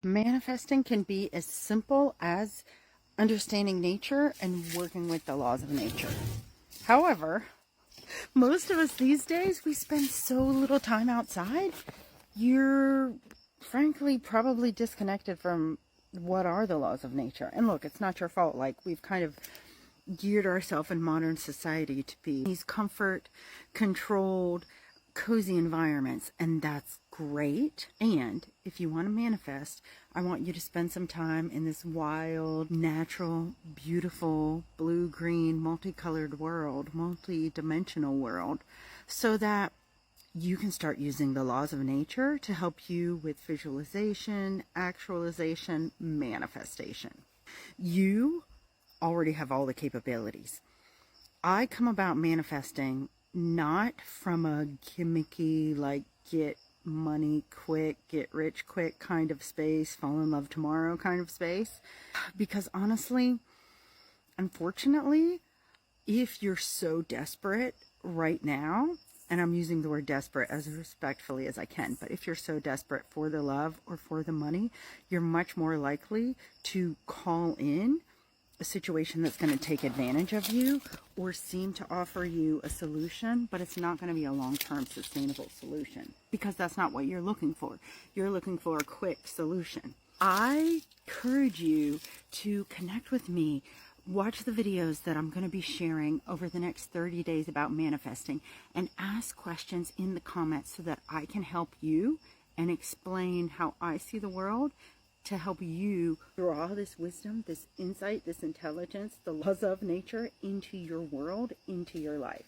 Manifesting can be as simple as understanding nature and working with the laws of nature. However, most of us these days, we spend so little time outside, you're frankly probably disconnected from what are the laws of nature. And look, it's not your fault. Like, we've kind of geared ourselves in modern society to be these comfort, controlled, cozy environments, and that's great. And if you want to manifest, I want you to spend some time in this wild, natural, beautiful, blue-green, multicolored world, multi-dimensional world, so that you can start using the laws of nature to help you with visualization, actualization, manifestation. You already have all the capabilities. I come about manifesting not from a gimmicky, like, get money quick, get rich quick kind of space, fall in love tomorrow kind of space. Because honestly, unfortunately, if you're so desperate right now, and I'm using the word desperate as respectfully as I can, but if you're so desperate for the love or for the money, you're much more likely to call in a situation that's going to take advantage of you or seem to offer you a solution, but it's not going to be a long-term sustainable solution, because that's not what you're looking for. You're looking for a quick solution. I encourage you to connect with me. Watch the videos that I'm going to be sharing over the next 30 days about manifesting, and ask questions in the comments so that I can help you and explain how I see the world, to help you draw this wisdom, this insight, this intelligence, the laws of nature into your world, into your life.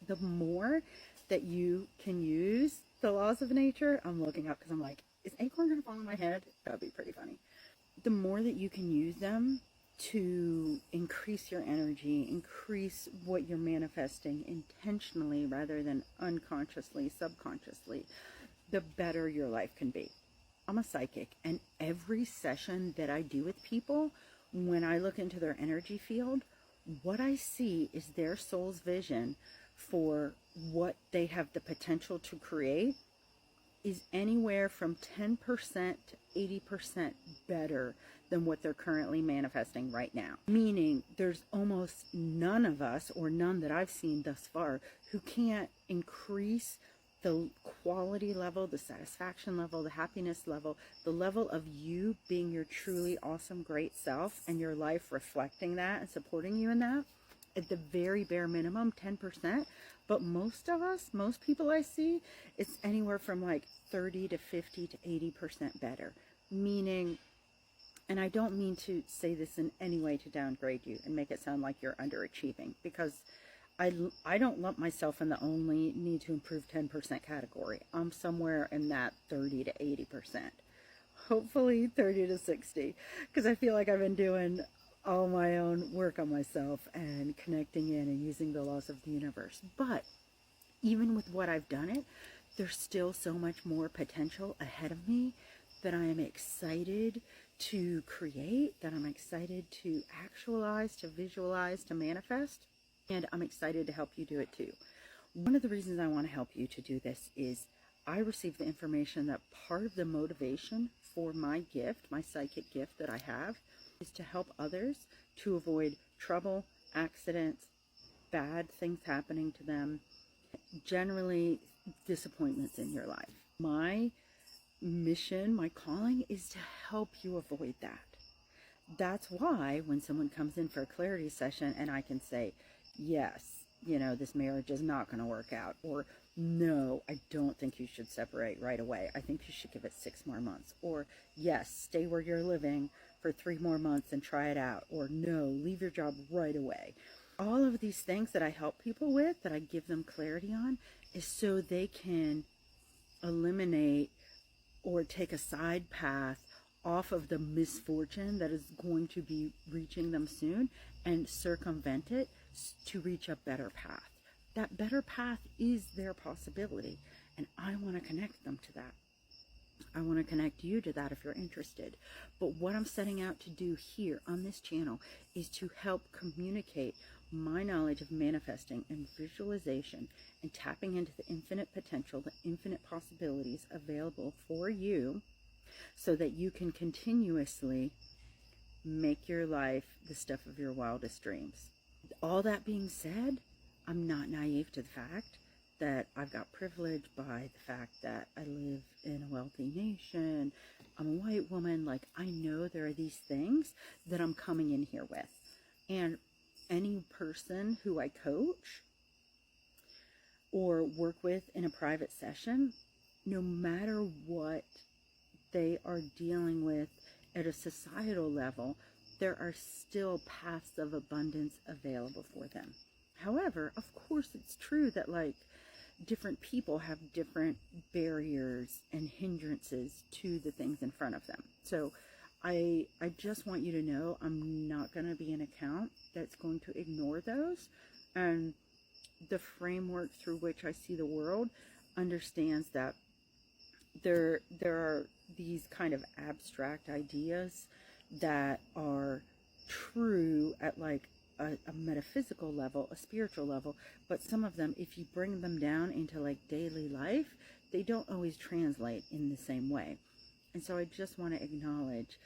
The more that you can use the laws of nature, I'm looking up because I'm like, is acorn going to fall on my head? That would be pretty funny. The more that you can use them to increase your energy, increase what you're manifesting intentionally rather than unconsciously, subconsciously, the better your life can be. I'm a psychic, and every session that I do with people, when I look into their energy field, what I see is their soul's vision for what they have the potential to create is anywhere from 10% to 80% better than what they're currently manifesting right now. Meaning there's almost none of us, or none that I've seen thus far, who can't increase the quality level, the satisfaction level, the happiness level, the level of you being your truly awesome, great self, and your life reflecting that and supporting you in that, at the very bare minimum, 10%. But most of us, most people I see, it's anywhere from like 30 to 50 to 80% better. Meaning, and I don't mean to say this in any way to downgrade you and make it sound like you're underachieving, because I don't lump myself in the only need to improve 10% category. I'm somewhere in that 30 to 80%. Hopefully 30 to 60, because I feel like I've been doing all my own work on myself and connecting in and using the laws of the universe. But even with what I've done it, there's still so much more potential ahead of me that I am excited to create, that I'm excited to actualize, to visualize, to manifest. And I'm excited to help you do it too. One of the reasons I want to help you to do this is I received the information that part of the motivation for my gift, my psychic gift that I have, is to help others to avoid trouble, accidents, bad things happening to them, generally disappointments in your life. My mission, my calling is to help you avoid that. That's why when someone comes in for a clarity session and I can say, yes, you know, this marriage is not going to work out, or no, I don't think you should separate right away. I think you should give it 6 more months. Or yes, stay where you're living for 3 more months and try it out. Or no, leave your job right away. All of these things that I help people with, that I give them clarity on, is so they can eliminate or take a side path off of the misfortune that is going to be reaching them soon, and circumvent it to reach a better path. That better path is their possibility, and I want to connect them to that. I want to connect you to that if you're interested. But what I'm setting out to do here on this channel is to help communicate my knowledge of manifesting and visualization and tapping into the infinite potential, the infinite possibilities available for you so that you can continuously make your life the stuff of your wildest dreams. All that being said, I'm not naive to the fact that I've got privilege by the fact that I live in a wealthy nation. I'm a white woman. Like, I know there are these things that I'm coming in here with. And any person who I coach or work with in a private session, no matter what they are dealing with at a societal level, there are still paths of abundance available for them. However, of course, it's true that like different people have different barriers and hindrances to the things in front of them. So I just want you to know I'm not going to be an account that's going to ignore those. And the framework through which I see the world understands that there are these kind of abstract ideas that are true at like a metaphysical level, a spiritual level, but some of them, if you bring them down into like daily life, they don't always translate in the same way. And so I just want to acknowledge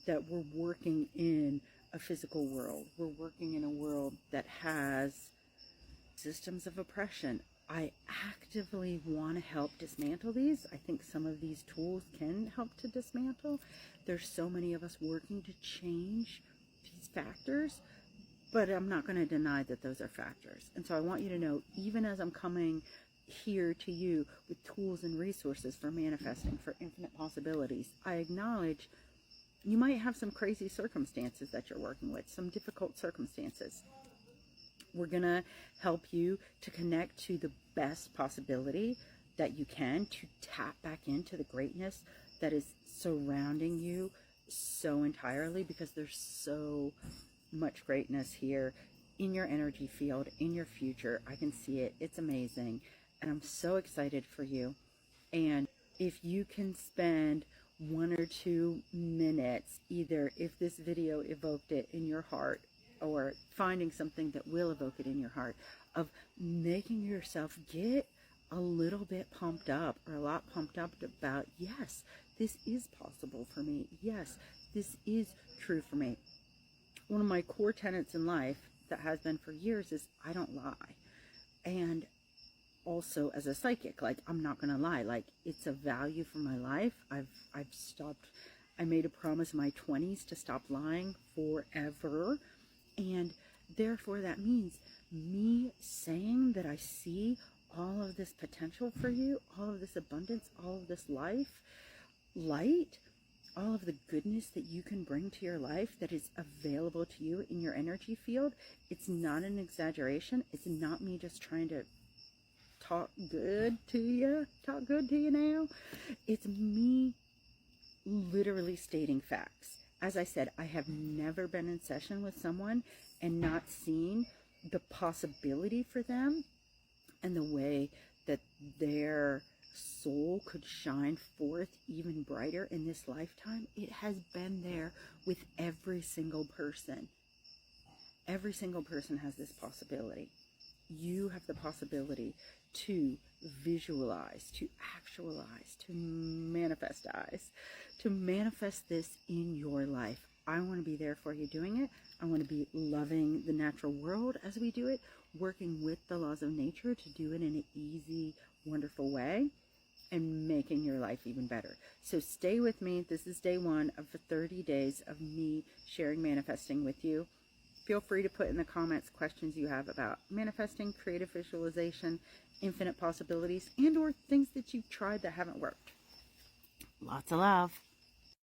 that we're working in a physical world. We're working in a world that has systems of oppression. I actively want to help dismantle these. I think some of these tools can help to dismantle. There's so many of us working to change these factors, but I'm not going to deny that those are factors. And so I want you to know, even as I'm coming here to you with tools and resources for manifesting, for infinite possibilities, I acknowledge you might have some crazy circumstances that you're working with, some difficult circumstances. We're going to help you to connect to the best possibility that you can, to tap back into the greatness that is surrounding you so entirely, because there's so much greatness here in your energy field, in your future. I can see it. It's amazing. And I'm so excited for you. And if you can spend 1 or 2 minutes, either if this video evoked it in your heart, or finding something that will evoke it in your heart, of making yourself get a little bit pumped up, or a lot pumped up about, yes, this is possible for me. Yes, this is true for me. One of my core tenets in life that has been for years is I don't lie. And also as a psychic, like, I'm not going to lie. Like, it's a value for my life. I've stopped. I made a promise in my 20s to stop lying forever. And therefore that means me saying that I see all of this potential for you, all of this abundance, all of this life, light, all of the goodness that you can bring to your life that is available to you in your energy field. It's not an exaggeration. It's not me just trying to talk good to you now. It's me literally stating facts. As I said, I have never been in session with someone and not seen the possibility for them and the way that their soul could shine forth even brighter in this lifetime. It has been there with every single person. Every single person has this possibility. You have the possibility to visualize, to actualize, to manifestize, to manifest this in your life. I want to be there for you doing it. I want to be loving the natural world as we do it, working with the laws of nature to do it in an easy, wonderful way, and making your life even better. So stay with me. This is day 1 of the 30 days of me sharing manifesting with you. Feel free to put in the comments questions you have about manifesting, creative visualization, infinite possibilities, and or things that you've tried that haven't worked. Lots of love.